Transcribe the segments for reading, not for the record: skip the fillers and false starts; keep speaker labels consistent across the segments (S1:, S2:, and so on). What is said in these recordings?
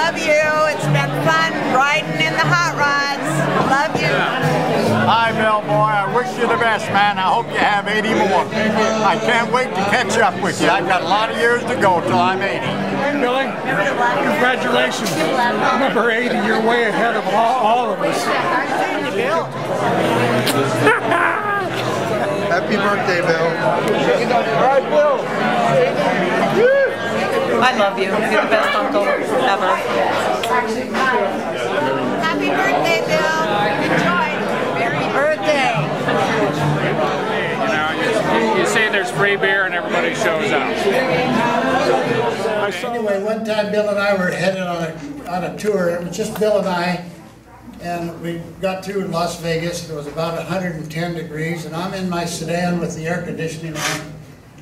S1: love you. It's been fun riding in the hot rods. Love you.
S2: Hi, Bill boy. I wish you the best, man. I hope you have 80 more. I can't wait to catch up with you. I've got a lot of years to go till I'm 80.
S3: Billy, congratulations. Number 80, you're way ahead of all of us.
S4: Happy birthday, Bill.
S2: All right, Bill.
S5: I love you. You're the best uncle ever.
S1: Happy birthday, Bill. Enjoy. Merry birthday.
S6: You say there's free beer and everybody shows up.
S7: Anyway, one time Bill and I were headed on a tour. It was just Bill and I, and we got to Las Vegas. It was about 110 degrees, and I'm in my sedan with the air conditioning on,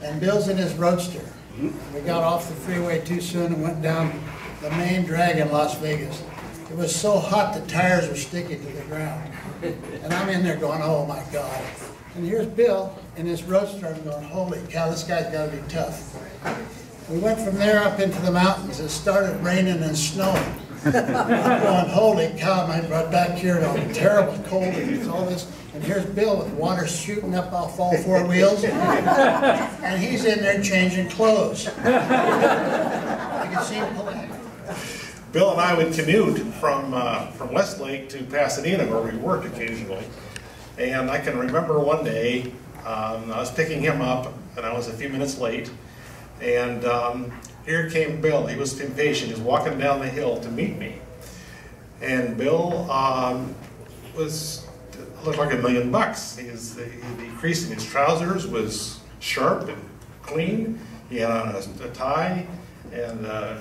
S7: and Bill's in his Roadster. We got off the freeway too soon and went down the main drag in Las Vegas. It was so hot the tires were sticking to the ground. And I'm in there going, oh my God. And here's Bill in his Roadster. I'm going, holy cow, this guy's got to be tough. We went from there up into the mountains. It started raining and snowing. I'm going, holy cow, and I brought back here on terrible cold and all this. And here's Bill with water shooting up off all four wheels. And he's in there changing clothes. You can see him pulling.
S8: Bill and I would commute from Westlake to Pasadena, where we worked occasionally. And I can remember one day, I was picking him up, and I was a few minutes late. And here came Bill. He was impatient. He was walking down the hill to meet me. And Bill looked like $1 million. The crease in his trousers was sharp and clean. He had on a tie and a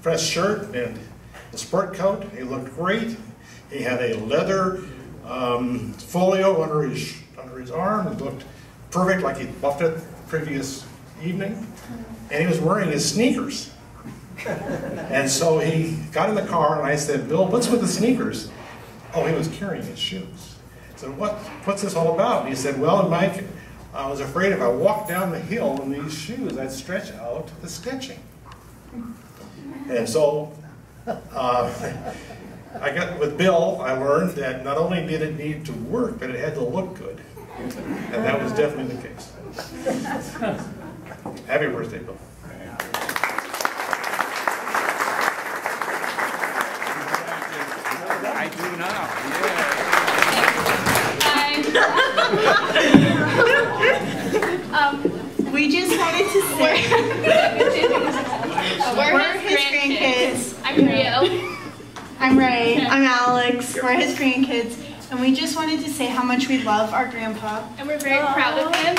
S8: fresh shirt and a sport coat. He looked great. He had a leather folio under his arm. It looked perfect, like he'd buffed it the previous evening. And he was wearing his sneakers. And so he got in the car, and I said, Bill, what's with the sneakers? Oh, he was carrying his shoes. I said, what's this all about? And he said, well, Mike, I was afraid if I walked down the hill in these shoes, I'd stretch out the sketching. And so with Bill, I learned that not only did it need to work, but it had to look good. And that was definitely the case. Happy birthday, Bill.
S6: I do now.
S9: We just wanted to say we're his grandkids.
S10: I'm Rio.
S9: I'm Ray. I'm Alex. We're his grandkids. And we just wanted to say how much we love our grandpa.
S10: And we're very proud of him.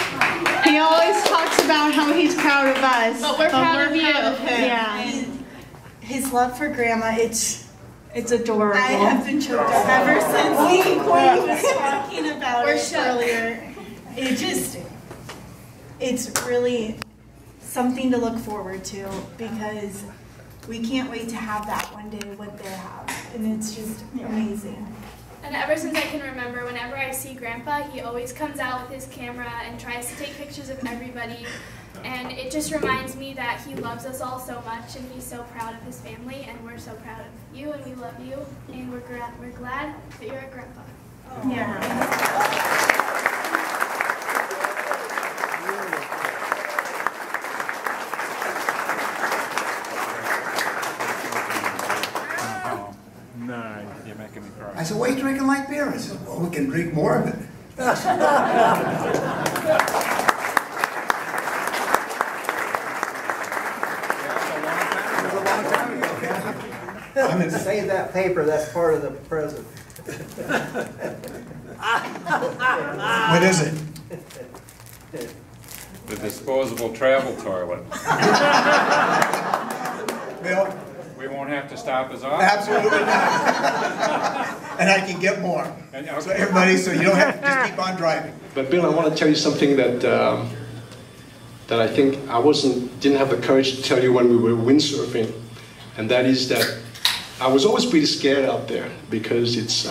S9: He always talks about how he's proud of us.
S10: But we're proud of you.
S9: Yeah.
S11: And his love for Grandma, it's
S9: adorable.
S11: I have been choked up ever since he was talking about it earlier. It's really something to look forward to, because we can't wait to have that one day what they have. And it's just amazing.
S10: And ever since I can remember, whenever I see Grandpa, he always comes out with his camera and tries to take pictures of everybody. And it just reminds me that he loves us all so much, and he's so proud of his family, and we're so proud of you, and we love you, and we're glad that you're a Grandpa.
S9: Oh. Yeah.
S6: Nice. You're making me cry.
S4: I said, why are you drinking light beer? I said, well, we can drink more of it.
S12: I'm going to save that paper. That's part of the present.
S4: What is it?
S6: The disposable travel toilet.
S4: Bill?
S6: We won't have to stop as often.
S4: Absolutely not. And I can get more. So everybody, so you don't have to just keep on driving.
S13: But Bill, I want to tell you something that that I think I didn't have the courage to tell you when we were windsurfing, and that is that I was always pretty scared out there because it's.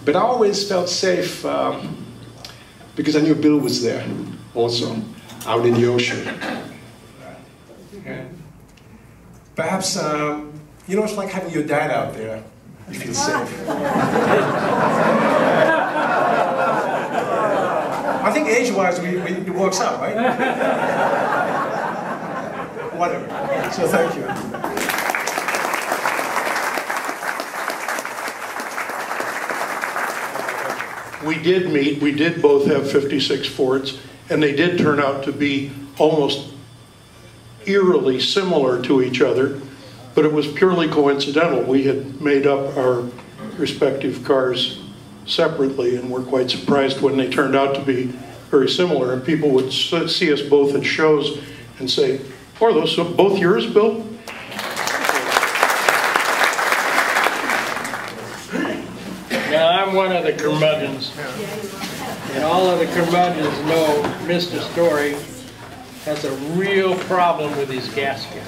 S13: But I always felt safe because I knew Bill was there, also out in the ocean.
S8: Okay.
S14: perhaps, you know, it's like having your dad out there. You feel safe. I think age-wise, it works out, right? Whatever. So thank you.
S15: We did meet, we did both have 56 Fords, and they did turn out to be almost eerily similar to each other, but it was purely coincidental. We had made up our respective cars separately, and we're quite surprised when they turned out to be very similar, and people would see us both at shows and say, "Oh, are those both yours, Bill?"
S16: Now, I'm one of the curmudgeons, and all of the curmudgeons know Mr. Story has a real problem with his gasket.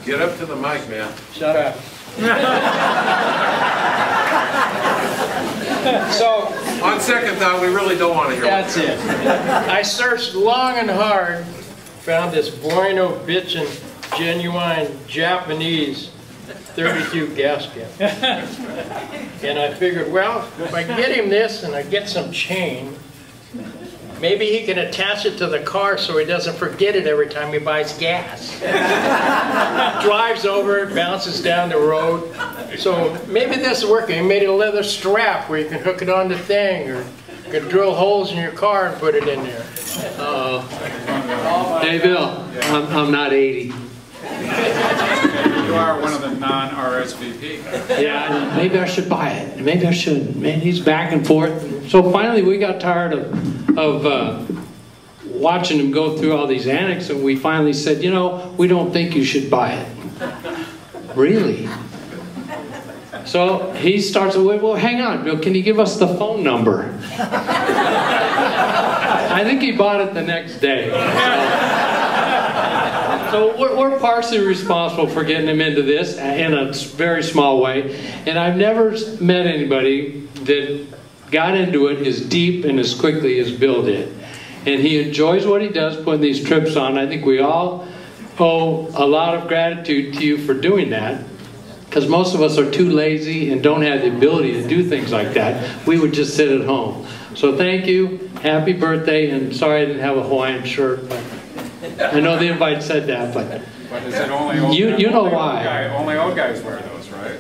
S17: Get up to the mic, man.
S16: Shut up. So,
S17: on second thought, we really don't want to hear
S16: that's it. I searched long and hard, found this Bueno Bitchin' genuine Japanese 32 gasket. And I figured, well, if I get him this and I get some chain, maybe he can attach it to the car so he doesn't forget it every time he buys gas. Drives over it, bounces down the road. So maybe this is working. He made a leather strap where you can hook it on the thing, or you can drill holes in your car and put it in there.
S18: Hey Bill, I'm not 80.
S6: You are one of the non-RSVP.
S18: Yeah, maybe I should buy it. Maybe I shouldn't. Man, he's back and forth. So finally we got tired of watching him go through all these annex, and we finally said, you know, we don't think you should buy it. Really? So he starts, well, hang on, Bill, can you give us the phone number? I think he bought it the next day. So we're partially responsible for getting him into this in a very small way. And I've never met anybody that got into it as deep and as quickly as Bill did. And he enjoys what he does, putting these trips on. I think we all owe a lot of gratitude to you for doing that, because most of us are too lazy and don't have the ability to do things like that. We would just sit at home. So thank you, happy birthday, and sorry I didn't have a Hawaiian shirt, but I know the invite said that, but
S6: is it only old,
S18: you know why.
S6: Only old guys wear those, right?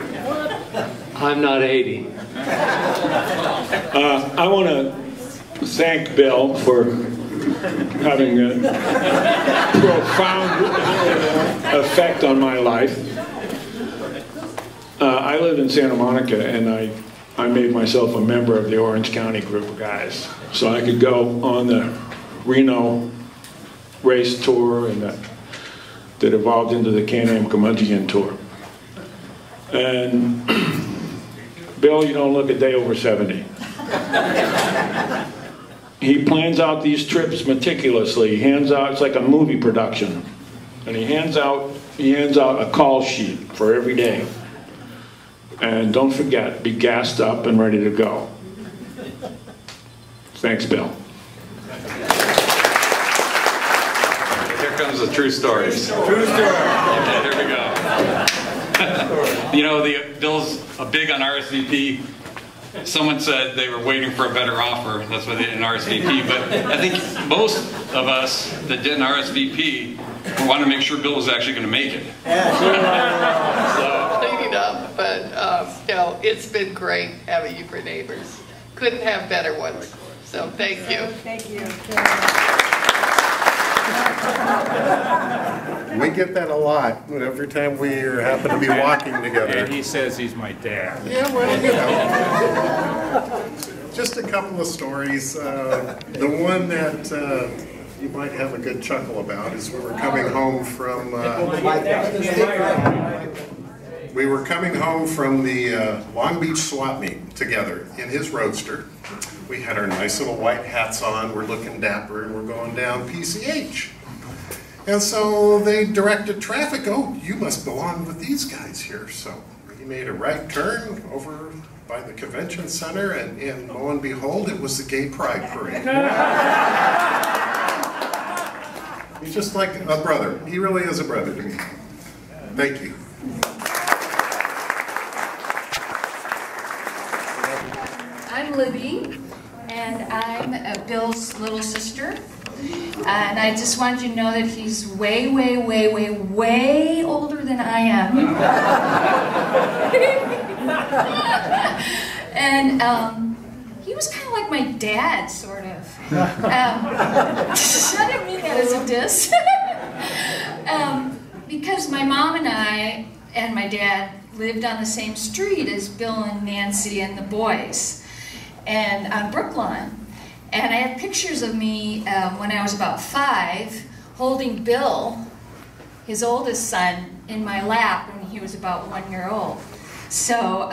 S18: I'm not 80.
S19: I want to thank Bill for having a profound effect on my life. I lived in Santa Monica, and I made myself a member of the Orange County group of guys, so I could go on the Reno race tour and that evolved into the Can-Am Curmudgeon tour. And Bill, you don't look a day over 70. He plans out these trips meticulously. He hands out, it's like a movie production, and he hands out a call sheet for every day. And don't forget, be gassed up and ready to go. Thanks, Bill.
S17: Here comes the true stories.
S19: True story.
S17: Okay, here we go. You know, Bill's big on RSVP. Someone said they were waiting for a better offer. That's why they didn't RSVP. But I think most of us that didn't RSVP wanted to make sure Bill was actually going to make it.
S20: So cleaning up, but you know, it's been great having you for neighbors. Couldn't have better ones. So thank you.
S11: Thank you.
S21: We get that a lot every time we happen to be walking together.
S6: And he says he's my dad.
S21: Yeah, well, you know. Just a couple of stories. The one that you might have a good chuckle about is we were coming home from the Long Beach swap meet together in his Roadster. We had our nice little white hats on, we're looking dapper, and we're going down PCH. And so they directed traffic, oh, you must belong with these guys here. So we made a right turn over by the convention center, and lo and behold, it was the Gay Pride Parade. He's just like a brother. He really is a brother to me. Thank you.
S3: I'm Libby, and I'm Bill's little sister. And I just wanted you to know that he's way, way, way, way, way older than I am. And he was kind of like my dad, sort of. I didn't mean that as a diss. Because my mom and I and my dad lived on the same street as Bill and Nancy and the boys, and on Brookline. And I have pictures of me when I was about 5, holding Bill, his oldest son, in my lap when he was about 1 year old. So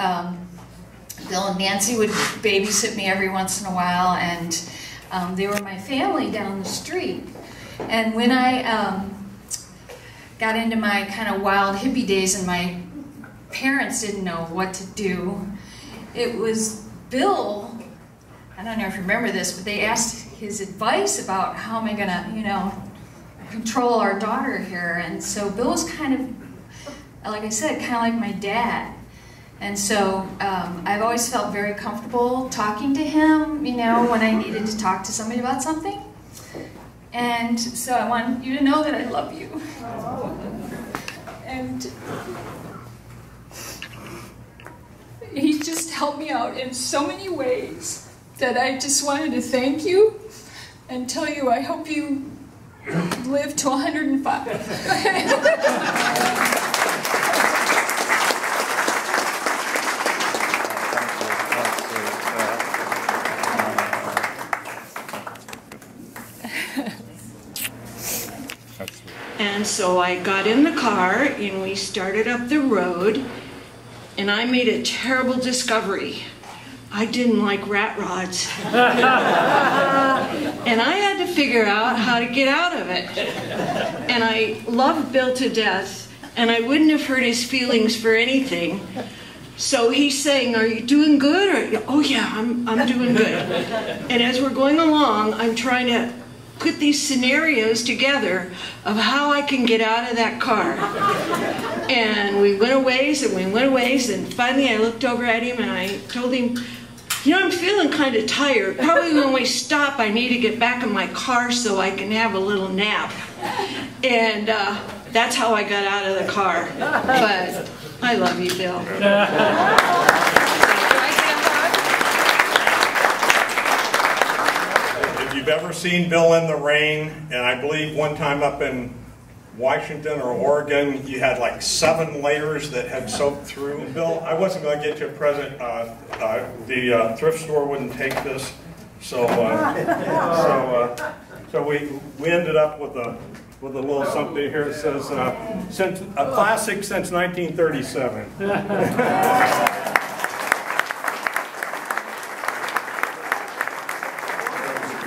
S3: Bill and Nancy would babysit me every once in a while, and they were my family down the street. And when I got into my kind of wild hippie days and my parents didn't know what to do, it was Bill, I don't know if you remember this, but they asked his advice about how am I gonna, you know, control our daughter here. And so Bill was kind of, like I said, kind of like my dad. And so I've always felt very comfortable talking to him, you know, when I needed to talk to somebody about something. And so I want you to know that I love you. And he just helped me out in so many ways that I just wanted to thank you and tell you I hope you live to 105.
S22: And so I got in the car and we started up the road, and I made a terrible discovery. I didn't like rat rods. And I had to figure out how to get out of it. And I loved Bill to death, and I wouldn't have hurt his feelings for anything. So he's saying, "Are you doing good?" Or, "Oh yeah, I'm doing good." And as we're going along, I'm trying to put these scenarios together of how I can get out of that car. And we went a ways and we went a ways, and finally I looked over at him and I told him, "You know, I'm feeling kind of tired. Probably when we stop I need to get back in my car so I can have a little nap." And that's how I got out of the car. But I love you, Bill.
S8: If you've ever seen Bill in the rain, and I believe one time up in Washington or Oregon, you had like 7 layers that had soaked through. And Bill, I wasn't going to get you a present. The thrift store wouldn't take this, so we ended up with a little something here that says since a classic since 1937.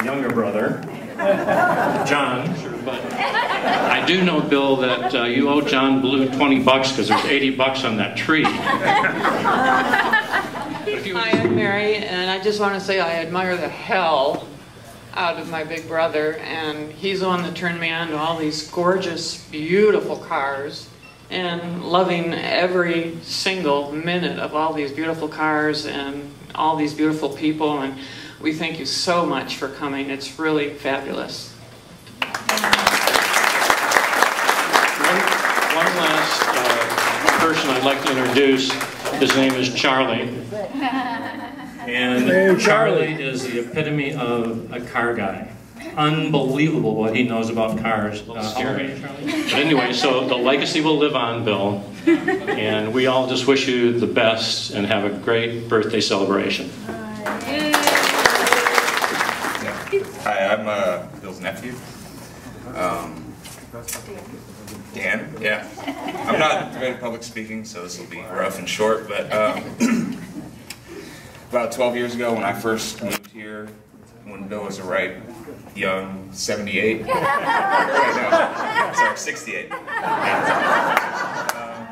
S23: Younger brother, John.
S18: I do know, Bill, that you owe John Blue $20 because there's $80 on that tree.
S24: Hi, I'm Mary, and I just want to say I admire the hell out of my big brother, and he's the one that turned me on to all these gorgeous, beautiful cars, and loving every single minute of all these beautiful cars and all these beautiful people, and we thank you so much for coming. It's really fabulous.
S18: One last person I'd like to introduce. His name is Charlie.
S23: And Charlie is the epitome of a car guy. Unbelievable what he knows about cars.
S18: Scary. But anyway, so the legacy will live on, Bill. And we all just wish you the best and have a great birthday celebration.
S25: Hi, I'm Bill's nephew. Dan, yeah. I'm not good at public speaking, so this will be rough and short, but about 12 years ago when I first moved here, when Bill was a right young 78, sorry, 68.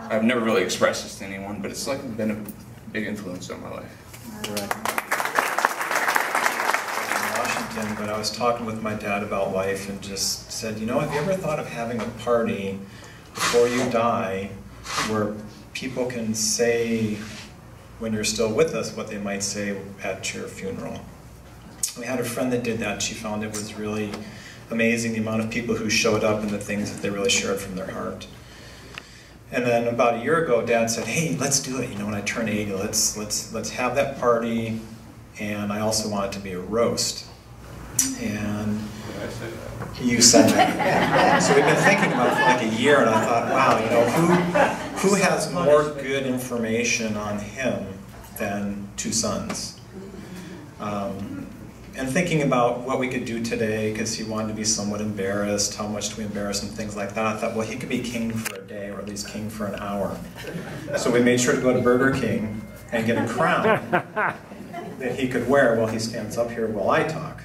S25: I've never really expressed this to anyone, but it's like been a big influence on my life.
S26: But I was talking with my dad about life and just said, you know, have you ever thought of having a party before you die where people can say, when you're still with us, what they might say at your funeral. We had a friend that did that. She found it was really amazing, the amount of people who showed up and the things that they really shared from their heart. And then about a year ago, Dad said, "Hey, let's do it. You know, when I turn 80, let's have that party, and I also want it to be a roast." And you said that. So we've been thinking about it for like a year, and I thought, wow, you know, who has more good information on him than two sons? And thinking about what we could do today, because he wanted to be somewhat embarrassed, how much do we embarrass and things like that, I thought, well, he could be king for a day, or at least king for an hour. So we made sure to go to Burger King and get a crown that he could wear while he stands up here while I talk.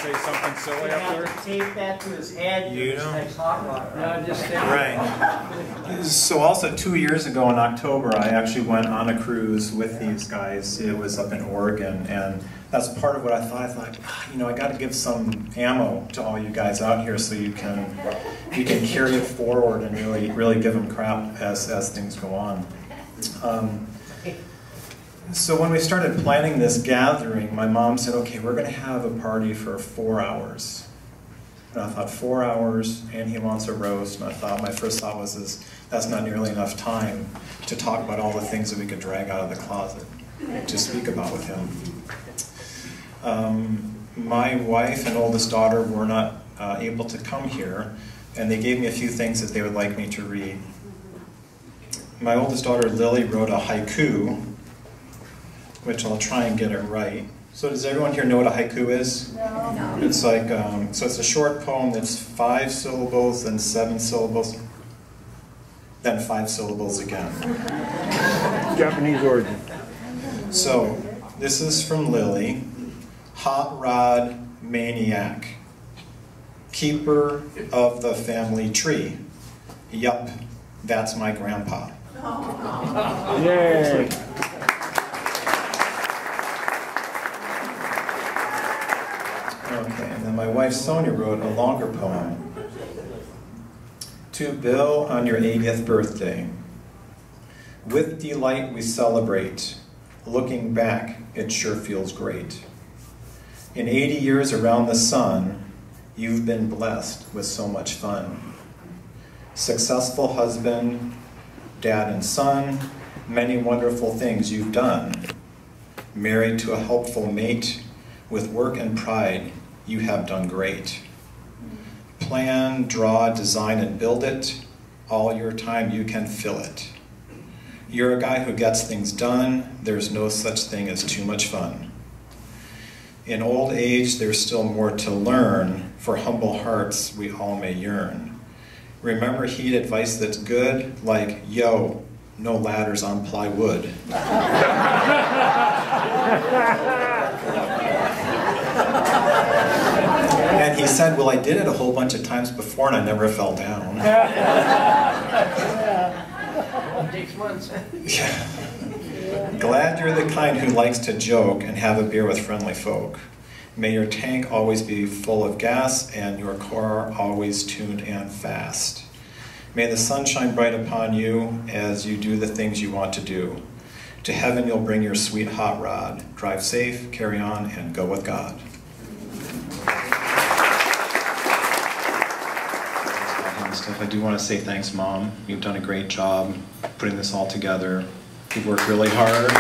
S26: Say something silly up there?
S12: Tape that to his head.
S26: You know.
S12: No, just
S26: Right. So also 2 years ago in October, I actually went on a cruise with these guys. It was up in Oregon, and that's part of what I thought. I thought, you know, I got to give some ammo to all you guys out here so you can carry it forward and really give them crap as things go on. So when we started planning this gathering, my mom said, "Okay, we're going to have a party for 4 hours." And I thought, 4 hours, and he wants a roast. And I thought, my first thought was, that's not nearly enough time to talk about all the things that we could drag out of the closet to speak about with him. My wife and oldest daughter were not able to come here, and they gave me a few things that they would like me to read. My oldest daughter, Lily, wrote a haiku, which I'll try and get it right. So does everyone here know what a haiku is? No. It's like, so it's a short poem that's 5 syllables, then 7 syllables, then 5 syllables again.
S14: Japanese origin.
S26: So this is from Lily. Hot Rod Maniac, keeper of the family tree. Yup, that's my grandpa.
S14: Yay!
S26: Okay, and then my wife Sonia wrote a longer poem. To Bill on your 80th birthday. With delight we celebrate. Looking back, it sure feels great. In 80 years around the sun, you've been blessed with so much fun. Successful husband, dad and son, many wonderful things you've done. Married to a helpful mate, with work and pride, you have done great. Plan, draw, design, and build it. All your time you can fill it. You're a guy who gets things done. There's no such thing as too much fun. In old age, there's still more to learn. For humble hearts, we all may yearn. Remember, heed advice that's good, like, yo, no ladders on plywood. And he said, well, I did it a whole bunch of times before and I never fell down.
S16: Takes months.
S26: Yeah. Glad you're the kind who likes to joke and have a beer with friendly folk. May your tank always be full of gas and your car always tuned and fast. May the sun shine bright upon you as you do the things you want to do. To heaven you'll bring your sweet hot rod. Drive safe, carry on, and go with God. I do want to say thanks, Mom. You've done a great job putting this all together. You've worked really hard.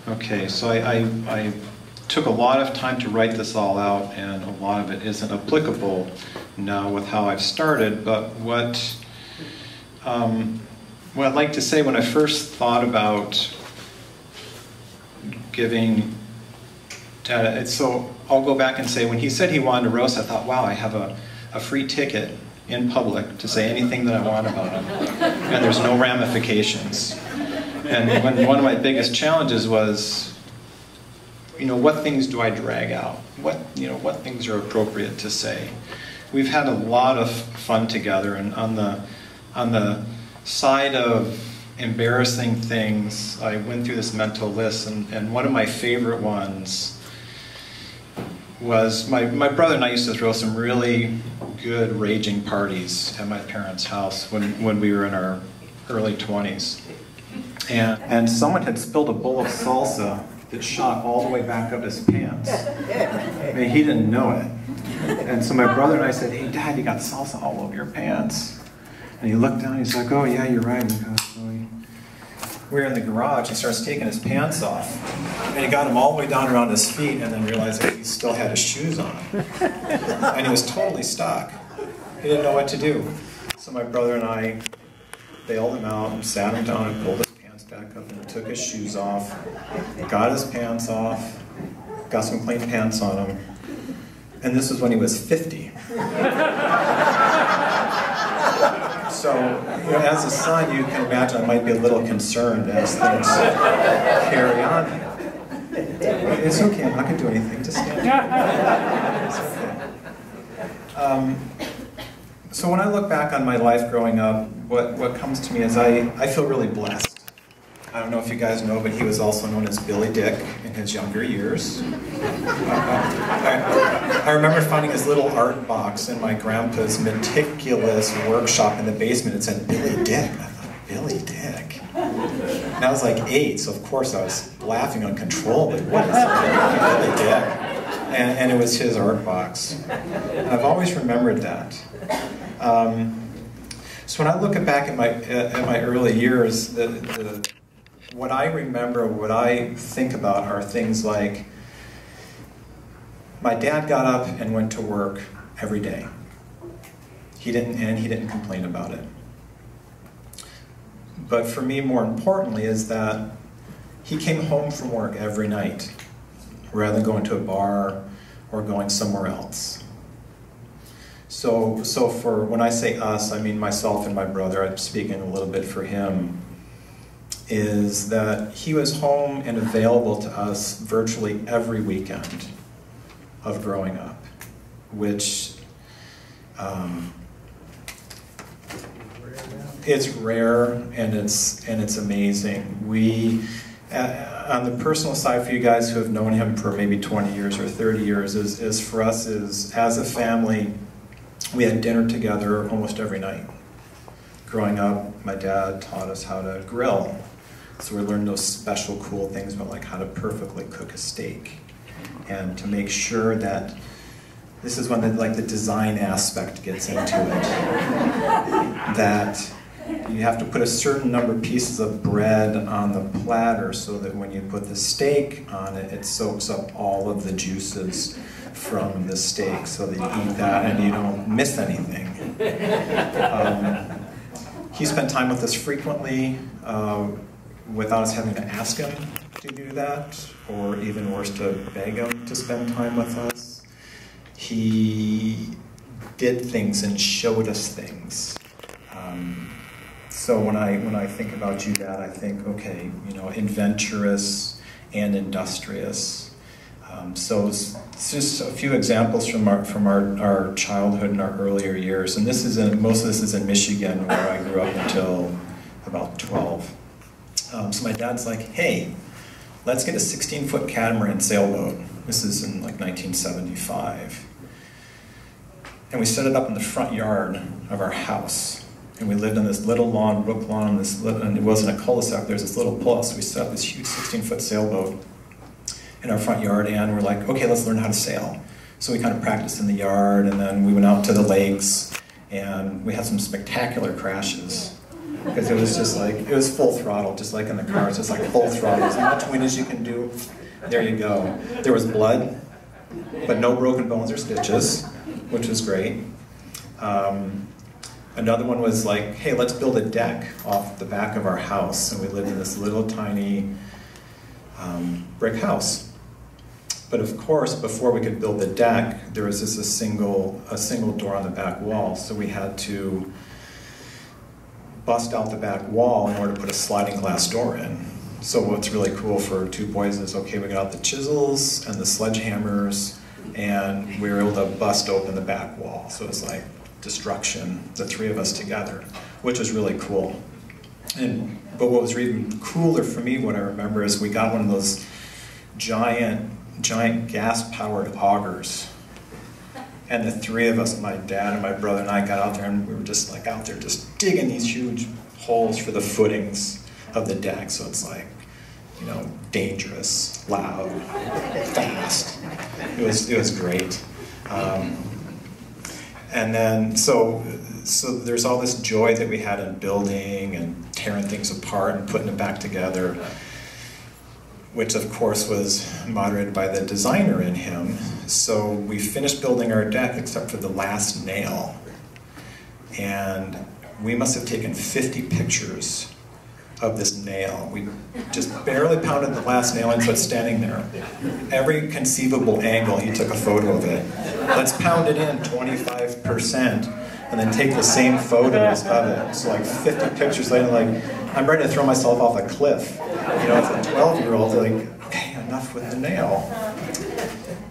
S26: Okay, so I took a lot of time to write this all out, and a lot of it isn't applicable now with how I've started, but what I'd like to say, when I first thought about giving Dad, so I'll go back and say, when he said he wanted to roast, I thought, wow, I have a free ticket in public to say anything that I want about him, and there's no ramifications. And one of my biggest challenges was, what things do I drag out? What things are appropriate to say? We've had a lot of fun together, and on the side of embarrassing things, I went through this mental list, and one of my favorite ones was my brother and I used to throw some really good raging parties at my parents' house when we were in our early 20s. And someone had spilled a bowl of salsa that shot all the way back up his pants. I mean, he didn't know it. And so my brother and I said, "Hey, Dad, you got salsa all over your pants." And he looked down, he's like, "Oh, yeah, you're right." And he goes, we were in the garage, he starts taking his pants off. And he got them all the way down around his feet and then realized that he still had his shoes on. And he was totally stuck. He didn't know what to do. So my brother and I bailed him out and sat him down and pulled his pants back up and took his shoes off, got his pants off, got some clean pants on him. And this was when he was 50. So, as a son, you can imagine I might be a little concerned as things carry on. It's okay, I'm not going to do anything, just stand. It's okay. So when I look back on my life growing up, what comes to me is I feel really blessed. I don't know if you guys know, but he was also known as Billy Dick in his younger years. I remember finding his little art box in my grandpa's meticulous workshop in the basement. It said, "Billy Dick." I thought, Billy Dick? And I was like 8, so of course I was laughing uncontrollably. What is Billy Dick? And it was his art box. And I've always remembered that. So when I look back at my early years, what I remember, what I think about are things like my dad got up and went to work every day. He didn't complain about it. But for me, more importantly, is that he came home from work every night rather than going to a bar or going somewhere else. So for when I say us, I mean myself and my brother. I'm speaking a little bit for him. Is that he was home and available to us virtually every weekend of growing up, which it's rare and it's amazing. We, on the personal side, for you guys who have known him for maybe 20 years or 30 years, is for us is as a family, we had dinner together almost every night. Growing up, my dad taught us how to grill. So we learned those special cool things about like how to perfectly cook a steak and to make sure that this is when the design aspect gets into it. That you have to put a certain number of pieces of bread on the platter so that when you put the steak on it, it soaks up all of the juices from the steak so that you eat that and you don't miss anything. He spent time with us frequently without us having to ask him to do that, or even worse, to beg him to spend time with us. He did things and showed us things. So when I think about you, Dad, I think, okay, adventurous and industrious. So it's just a few examples from our childhood and our earlier years, and most of this is in Michigan, where I grew up until about 12. So my dad's like, "Hey, let's get a 16-foot catamaran sailboat." This is in like 1975, and we set it up in the front yard of our house. And we lived on this little lawn, brook lawn, and it wasn't a cul-de-sac. There's this little pull. So we set up this huge 16-foot sailboat in our front yard, and we're like, okay, let's learn how to sail. So we kind of practiced in the yard, and then we went out to the lakes, and we had some spectacular crashes. Because it was just like, it was full throttle, just like in the car. It's just like full throttle. As much wind as you can do, there you go. There was blood, but no broken bones or stitches, which was great. Another one was like, hey, let's build a deck off the back of our house. And we lived in this little tiny brick house. But of course, before we could build the deck, there was just a single door on the back wall. So we had to bust out the back wall in order to put a sliding glass door in. So what's really cool for two boys is, okay, we got out the chisels and the sledgehammers, and we were able to bust open the back wall. So it's like destruction, the three of us together, which was really cool. But what was even cooler for me, what I remember, is we got one of those giant gas-powered augers. And the three of us, my dad and my brother and I, got out there, and we were just like out there just digging these huge holes for the footings of the deck. So it's like, you know, dangerous, loud, fast. It was great. And then, so there's all this joy that we had in building and tearing things apart and putting it back together, which of course was moderated by the designer in him. So we finished building our deck except for the last nail. And we must have taken 50 pictures of this nail. We just barely pounded the last nail in, so it's standing there. Every conceivable angle, he took a photo of it. Let's pound it in 25%, and then take the same photos of it. So like 50 pictures later, like, I'm ready to throw myself off a cliff. You know, as a 12-year-old, like, okay, enough with the nail.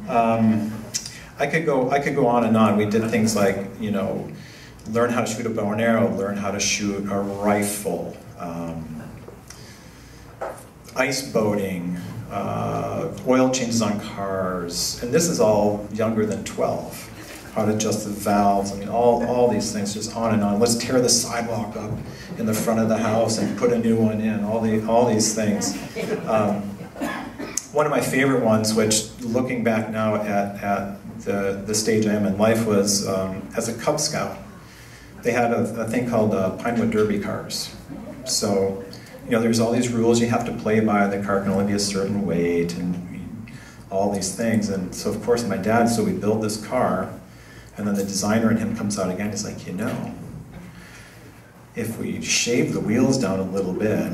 S26: I could go on and on. We did things like, you know, learn how to shoot a bow and arrow, learn how to shoot a rifle, ice boating, oil changes on cars, and this is all younger than 12. How to adjust the valves, I mean, all these things, just on and on. Let's tear the sidewalk up in the front of the house and put a new one in, all these things. One of my favorite ones, which looking back now at the stage I am in life, was as a Cub Scout. They had a thing called Pinewood Derby cars. So, you know, there's all these rules you have to play by. The car can only be a certain weight and all these things. And so, of course, my dad, so we built this car, and then the designer in him comes out again. He's like, you know, if we shave the wheels down a little bit,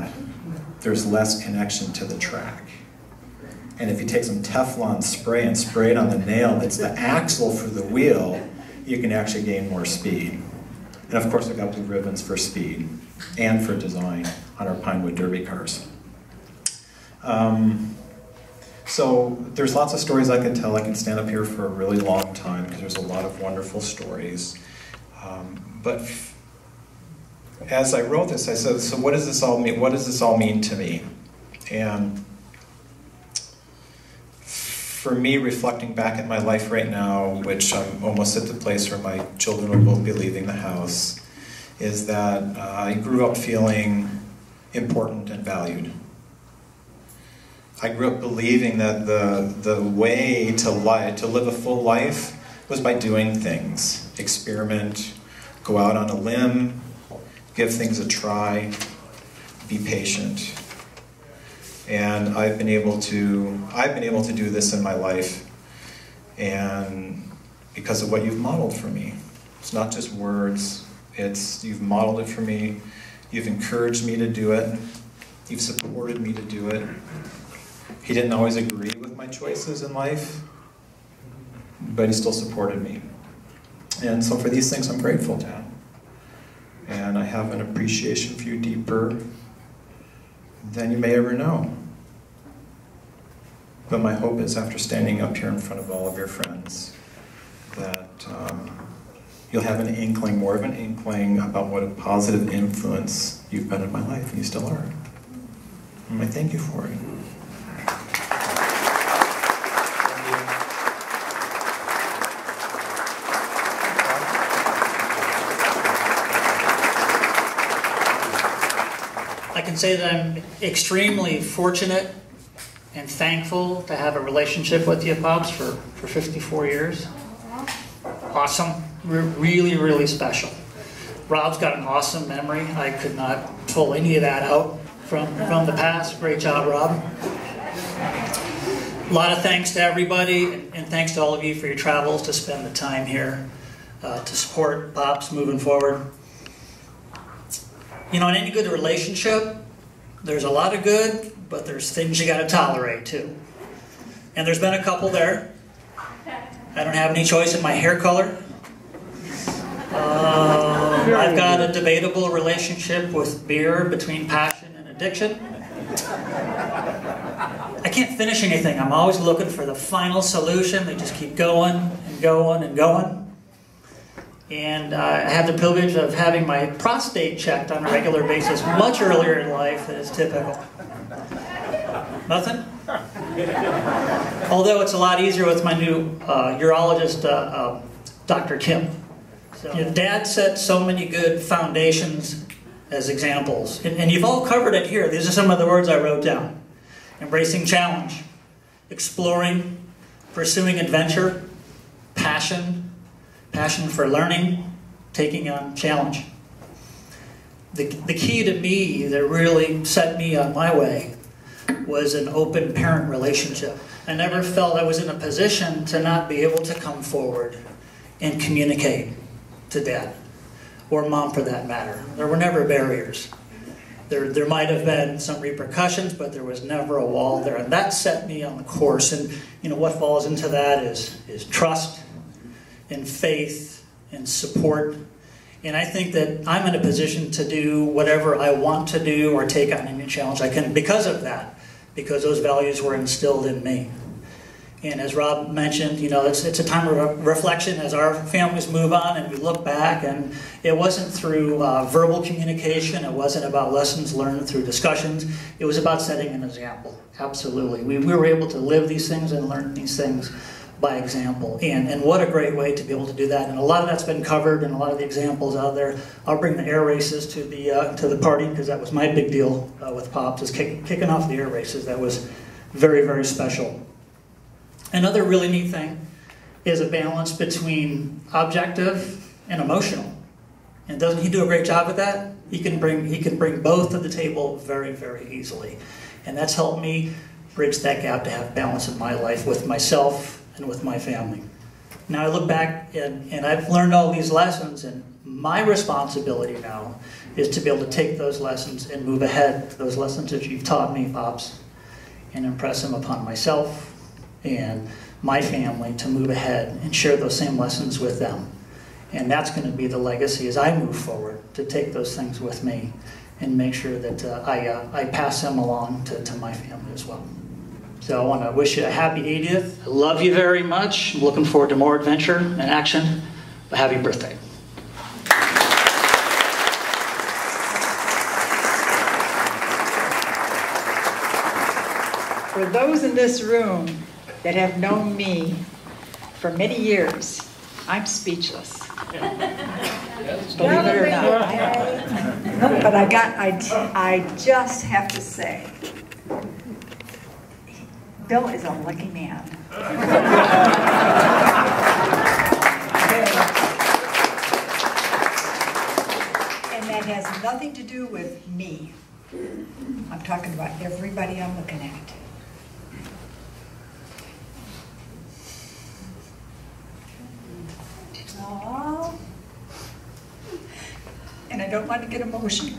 S26: there's less connection to the track. And if you take some Teflon spray and spray it on the nail that's the axle for the wheel, you can actually gain more speed. And of course, I got blue ribbons for speed and for design on our Pinewood Derby cars. So there's lots of stories I could tell. I could stand up here for a really long time because there's a lot of wonderful stories. But as I wrote this, I said, so what does this all mean? What does this all mean to me? And for me, reflecting back at my life right now, which I'm almost at the place where my children will both be leaving the house, is that I grew up feeling important and valued. I grew up believing that the way to live a full life was by doing things. Experiment, go out on a limb, give things a try, be patient. And I've been able to do this in my life, and because of what you've modeled for me. It's not just words, you've modeled it for me, you've encouraged me to do it, you've supported me to do it. He didn't always agree with my choices in life, but he still supported me. And so for these things I'm grateful, Dad. And I have an appreciation for you deeper than you may ever know. But my hope is, after standing up here in front of all of your friends, that you'll have an inkling, more of an inkling, about what a positive influence you've been in my life, and you still are. And I thank you for it.
S1: I can say that I'm extremely fortunate and thankful to have a relationship with you, Pops, for 54 years. Awesome. Really, really special. Rob's got an awesome memory. I could not pull any of that out from the past. Great job, Rob. A lot of thanks to everybody, and thanks to all of you for your travels to spend the time here to support Pops moving forward. You know, in any good relationship, there's a lot of good, but there's things you got to tolerate too. And there's been a couple there. I don't have any choice in my hair color. I've got a debatable relationship with beer, between passion and addiction. I can't finish anything. I'm always looking for the final solution. They just keep going and going and going. And I had the privilege of having my prostate checked on a regular basis much earlier in life than is typical. Nothing? Although it's a lot easier with my new urologist, Dr. Kim. So, Dad set so many good foundations as examples. And you've all covered it here. These are some of the words I wrote down. Embracing challenge, exploring, pursuing adventure, passion for learning, taking on challenge. The key to me that really set me on my way was an open parent relationship. I never felt I was in a position to not be able to come forward and communicate to Dad, or Mom for that matter. There were never barriers. There might have been some repercussions, but there was never a wall there, and that set me on the course. And what falls into that is trust and faith and support. And I think that I'm in a position to do whatever I want to do or take on any challenge I can because of that, because those values were instilled in me. And as Rob mentioned, it's a time of reflection as our families move on and we look back, and it wasn't through verbal communication, it wasn't about lessons learned through discussions, it was about setting an example. Absolutely. We were able to live these things and learn these things by example. And what a great way to be able to do that. And a lot of that's been covered in a lot of the examples out there. I'll bring the air races to the party, because that was my big deal with Pops, is kicking off the air races. That was very, very special. Another really neat thing is a balance between objective and emotional. And doesn't he do a great job with that? He can bring both to the table very, very easily. And that's helped me bridge that gap to have balance in my life with myself and with my family. Now I look back and I've learned all these lessons, and my responsibility now is to be able to take those lessons and move ahead, those lessons that you've taught me, Pops, and impress them upon myself and my family to move ahead and share those same lessons with them. And that's going to be the legacy as I move forward, to take those things with me and make sure that I pass them along to my family as well. So I want to wish you a happy 80th. I love you very much. I'm looking forward to more adventure and action. But happy birthday.
S2: For those in this room that have known me for many years, I'm speechless. Believe it or not. But I just have to say, Bill is a lucky man. And that has nothing to do with me. I'm talking about everybody I'm looking at. Aww. And I don't want to get emotional.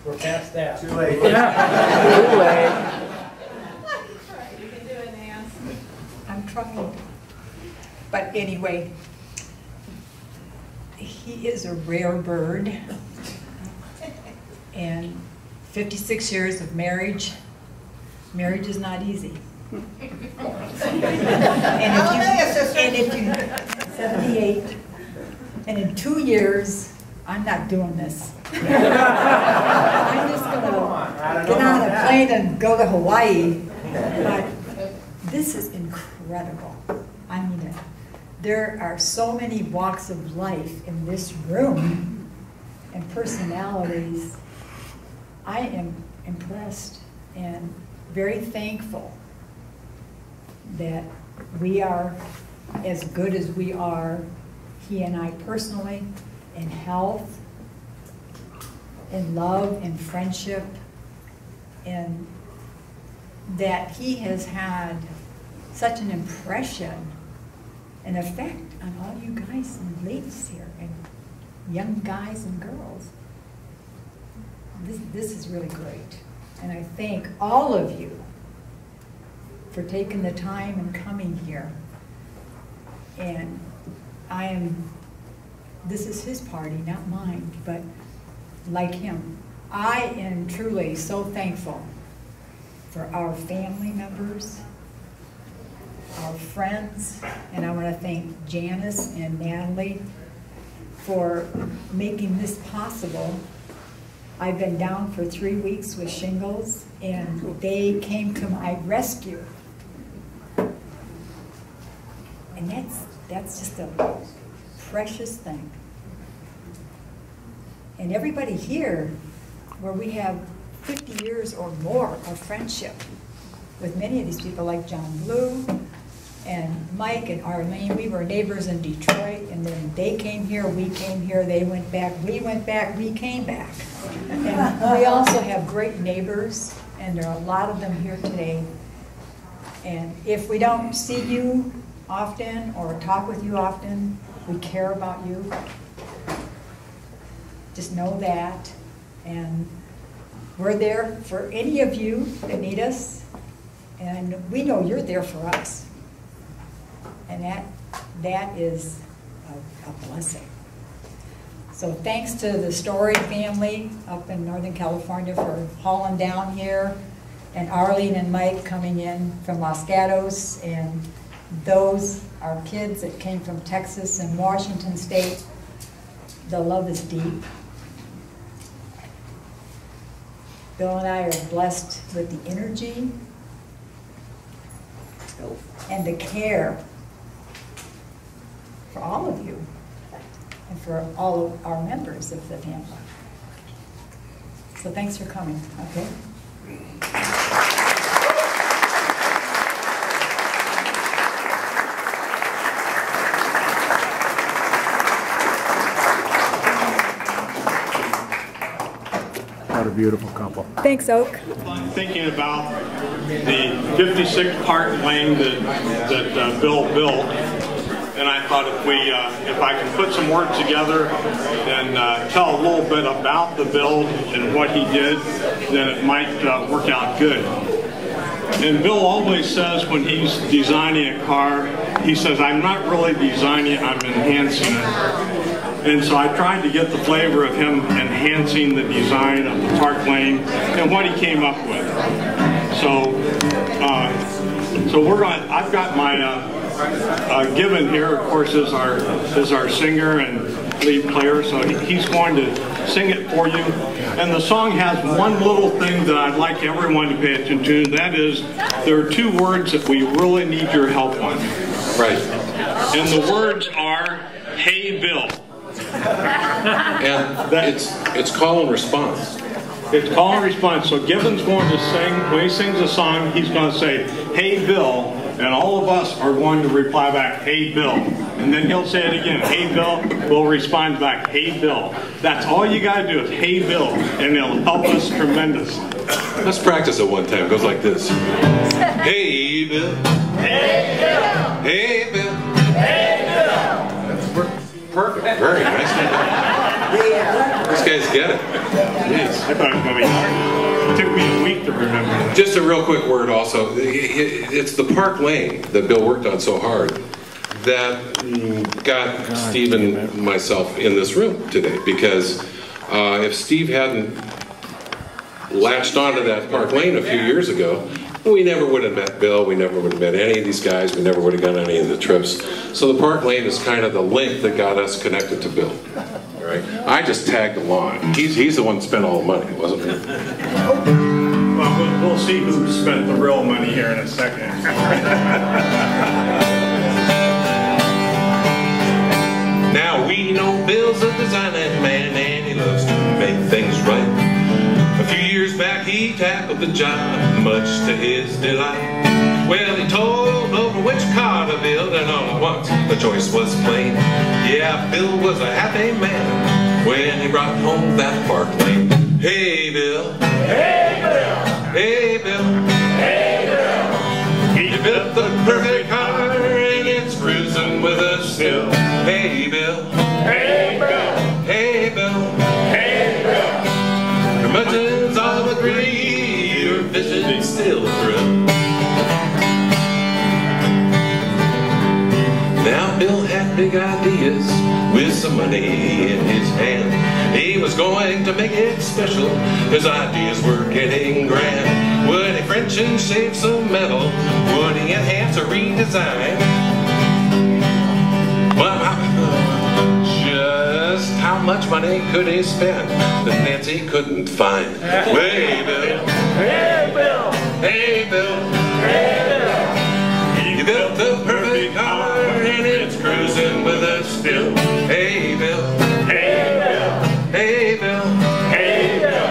S12: We're past that.
S2: Too late. Yeah. Too late. I'm trying. But anyway, he is a rare bird. And 56 years of marriage. Marriage is not easy. And if you 78, and in 2 years, I'm not doing this. I'm just going to get on a plane and go to Hawaii. But this is incredible. I mean it. There are so many walks of life in this room and personalities. I am impressed and very thankful that we are as good as we are, he and I personally, in health, in love, in friendship, and that he has had such an impression, an effect on all you guys and ladies here, and young guys and girls. This is really great. And I thank all of you for taking the time and coming here. And this is his party, not mine, but like him, I am truly so thankful for our family members, our friends, and I want to thank Janice and Natalie for making this possible. I've been down for 3 weeks with shingles, and they came to my rescue. And that's just a precious thing. And everybody here, where we have 50 years or more of friendship with many of these people, like John Blue and Mike and Arlene. We were neighbors in Detroit, and then they came here, we came here, they went back, we went back, we came back. And we also have great neighbors, and there are a lot of them here today. And if we don't see you often or talk with you often, we care about you. Just know that. And we're there for any of you that need us, and we know you're there for us. And that is a blessing. So thanks to the Story family up in Northern California for hauling down here, and Arlene and Mike coming in from Los Gatos, and those are kids that came from Texas and Washington State. The love is deep. Bill and I are blessed with the energy and the care for all of you and for all of our members of the family. So thanks for coming, okay?
S4: What a beautiful couple.
S2: Thanks, Oak.
S15: Thinking about the 56 Park Lane that Bill built, and I thought if I can put some words together and tell a little bit about the build and what he did, then it might work out good. And Bill always says when he's designing a car, he says, I'm not really designing it, I'm enhancing it. And so I tried to get the flavor of him enhancing the design of the Park Lane and what he came up with. So I've got my Given here, of course, is our singer and lead player, so he's going to sing it for you. And the song has one little thing that I'd like everyone to pay attention to, and that is there are two words that we really need your help on.
S5: Right.
S15: And the words are, hey, Bill.
S5: And it's call and response.
S15: It's call and response. So Given's going to sing, when he sings a song, he's going to say, hey, Bill, and all of us are going to reply back, hey, Bill. And then he'll say it again, hey, Bill, we'll respond back, hey, Bill. That's all you got to do is, hey, Bill, and it'll help us tremendously.
S5: Let's practice it one time. It goes like this. Hey, Bill. Hey, Bill. Hey, Bill. Hey, Bill. That's perfect. Very nicely done. These guys get it. Yes.
S15: I thought it took me a week to remember that.
S5: Just a real quick word also. It's the Park Lane that Bill worked on so hard that got Steve and myself in this room today. Because if Steve hadn't latched onto that Park Lane a few years ago, we never would have met Bill, we never would have met any of these guys, we never would have gone any of the trips. So the Park Lane is kind of the link that got us connected to Bill. Right? I just tagged along. He's the one that spent all the money, wasn't he?
S15: Well, we'll see who spent the real money here in a second.
S5: Now we know Bill's a designing man and he loves to make things right. A few years back he tackled the job, much to his delight. Well, he told over which car to build, and all at once the choice was plain. Yeah, Bill was a happy man when he brought home that Park Lane. Hey, Bill. Hey, Bill. Hey, Bill. Hey, Bill. He built the perfect car, and it's cruising with us still. Hey, Bill. Hey, Bill. Hey, Bill. Hey, Bill. Curmudgeons all agree, your vision's still true. Now Bill had big ideas with some money in his hand. He was was going to make it special. His ideas were getting grand. Would he French and shave some metal? Would he enhance or redesign? Well, just how much money could he spend that Nancy couldn't find? Hey, Bill. Hey, Bill. Hey, Bill. Hey, Bill. You built the perfect car and it's cruising with us still. Hey, Bill. Hey, Bill. Hey, Bill. Hey, Bill.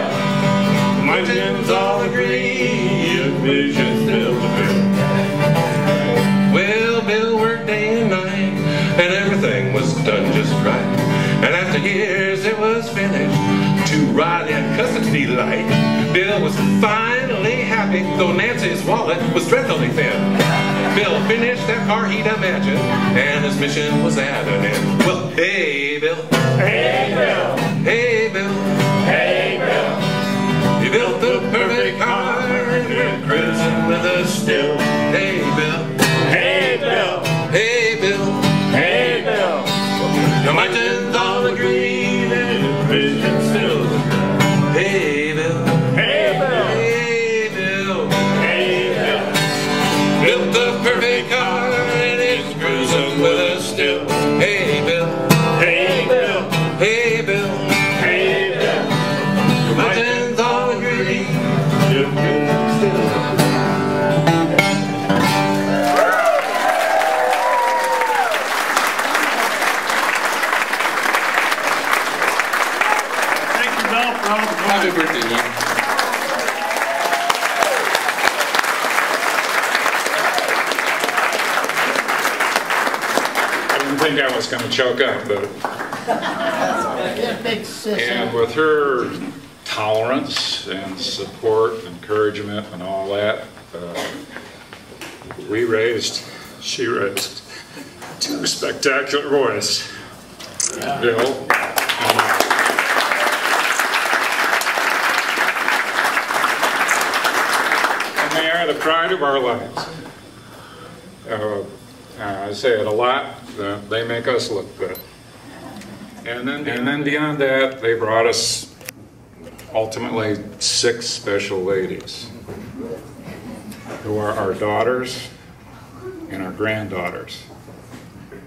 S5: My friends all agree your vision's still the bill. Well, Bill worked day and night and everything was done just right. And after years it was finished to ride in custody light. Bill was finally happy, though Nancy's wallet was dreadfully thin. Bill finished that car he'd imagined, and his mission was at an end. Well, hey, Bill. Hey, Bill. Hey, Bill. Hey, Bill. You built the perfect car, and you're cruising with us still. Hey, Bill. Hey, Bill. Hey, Bill. Hey, Bill. The mountains all agree that the vision's still. Hey, Bill. Hey, Bill. Hey, Bill. Hey, Bill. Built the perfect car and it's cruising with us still. Hey, Bill. Hey, Bill. Hey, Bill. Hey, Bill. The mountains all agree the vision's still.
S6: Happy birthday, Jim. I didn't think I was going to choke up, but... And with her tolerance and support, encouragement, and all that, she raised two spectacular boys, Bill and they are the pride of our lives. I say it a lot, they make us look good. And then beyond that, they brought us ultimately 6 special ladies who are our daughters and our granddaughters.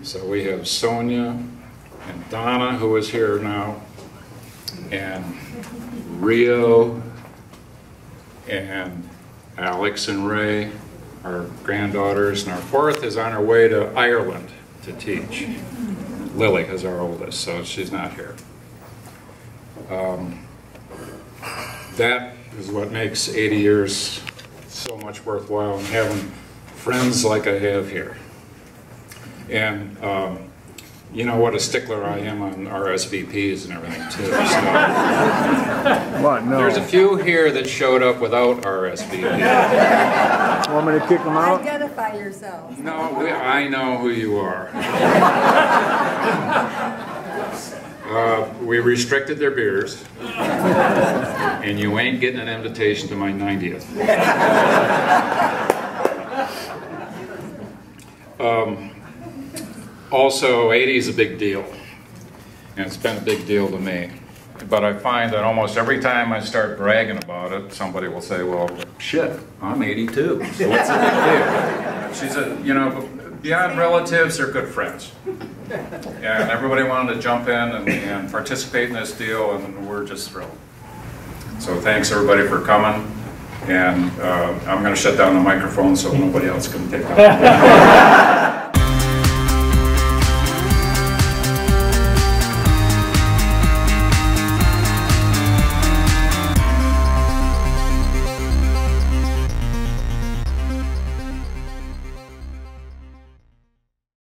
S6: So we have Sonia and Donna, who is here now, and Rio, and Alex and Ray, our granddaughters, and our 4th is on her way to Ireland to teach. Lily is our oldest, so she's not here. That is what makes 80 years so much worthwhile, and having friends like I have here. And you know what a stickler I am on RSVPs and everything too. So.
S4: What? No.
S6: There's a few here that showed up without RSVPs.
S4: Want me to kick them out?
S2: Identify yourselves.
S6: No, I know who you are. We restricted their beers, and you ain't getting an invitation to my 90th. Also, 80 is a big deal, and it's been a big deal to me. But I find that almost every time I start bragging about it, somebody will say, well, shit, I'm 82, so what's the big deal? She said, you know, beyond relatives, they're good friends. And everybody wanted to jump in and participate in this deal, and we're just thrilled. So thanks, everybody, for coming. And I'm going to shut down the microphone so nobody else can take it.